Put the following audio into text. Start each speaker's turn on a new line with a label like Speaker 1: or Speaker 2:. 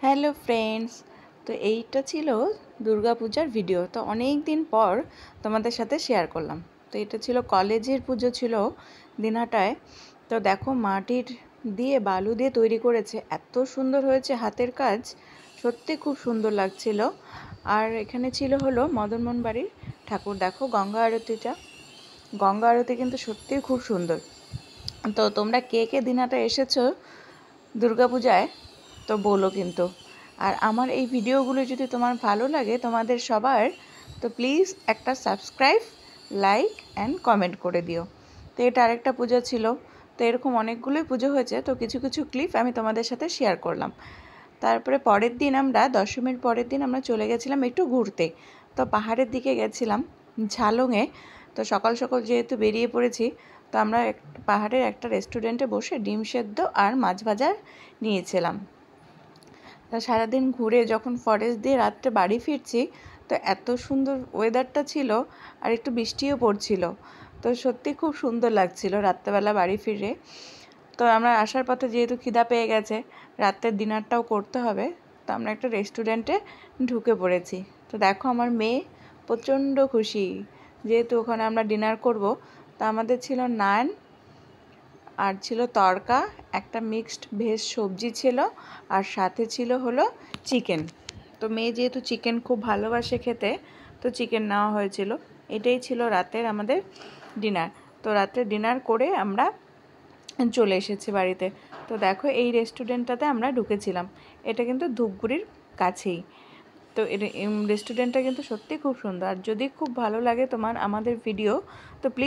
Speaker 1: Hello friends, তো এইটা ছিল দুর্গাপূজার ভিডিও। তো অনেক দিন পর তোমাদের সাথে শেয়ার করলাম। তো এটা ছিল কলেজের পুজো ছিল দিনহাটায়। তো দেখো মাটির দিয়ে বালু দিয়ে তৈরি করেছে, এত সুন্দর হয়েছে হাতের কাজ, সত্যি খুব সুন্দর লাগছিল। আর এখানে ছিল হলো মদনমোহন বাড়ির ঠাকুর। দেখো গঙ্গা আরতি কিন্তু সত্যিই খুব সুন্দর। তো তোমরা কে কে দিনহাটায় এসেছো দুর্গাপূজায় তো বলো কিন্তু। আর আমার এই ভিডিওগুলো যদি তোমার ভালো লাগে তোমাদের সবার, তো প্লিজ একটা সাবস্ক্রাইব, লাইক অ্যান্ড কমেন্ট করে দিও। তো এটা আরেকটা পুজো ছিল। তো এরকম অনেকগুলোই পুজো হয়েছে, তো কিছু কিছু ক্লিপ আমি তোমাদের সাথে শেয়ার করলাম। তারপরে পরের দিন আমরা দশমীর পরের দিন আমরা চলে গেছিলাম একটু ঘুরতে। তো পাহাড়ের দিকে গেছিলাম ঝালংয়ে। তো সকাল সকাল যেহেতু বেরিয়ে পড়েছি, তো আমরা পাহাড়ের একটা রেস্টুরেন্টে বসে ডিম সেদ্ধ আর মাছ ভাজা নিয়েছিলাম। তা সারাদিন ঘুরে যখন ফরেস্ট দিয়ে রাত্রে বাড়ি ফিরছি, তো এত সুন্দর ওয়েদারটা ছিল, আর একটু বৃষ্টিও পড়ছিল। তো সত্যি খুব সুন্দর লাগছিল রাত্রেবেলা বাড়ি ফিরে। তো আমরা আসার পথে যেহেতু খিদা পেয়ে গেছে, রাতের ডিনারটাও করতে হবে, তো আমরা একটা রেস্টুরেন্টে ঢুকে পড়েছি। তো দেখো আমার মেয়ে প্রচণ্ড খুশি, যেহেতু ওখানে আমরা ডিনার করব। তো আমাদের ছিল নান, আর ছিল তড়কা, একটা মিক্সড ভেজ সবজি ছিল, আর সাথে ছিল হলো চিকেন। তো মেয়ে যেহেতু চিকেন খুব ভালোবাসে খেতে, তো চিকেন নেওয়া হয়েছিল। এটাই ছিল রাতের আমাদের ডিনার। তো রাত্রে ডিনার করে আমরা চলে এসেছি বাড়িতে। তো দেখো এই রেস্টুরেন্টটাতে আমরা ঢুকেছিলাম, এটা কিন্তু ধূপগুড়ির কাছেই। তো রেস্টুরেন্টটা কিন্তু সত্যি খুব সুন্দর। আর যদি খুব ভালো লাগে তোমার আমাদের ভিডিও, তো প্লিজ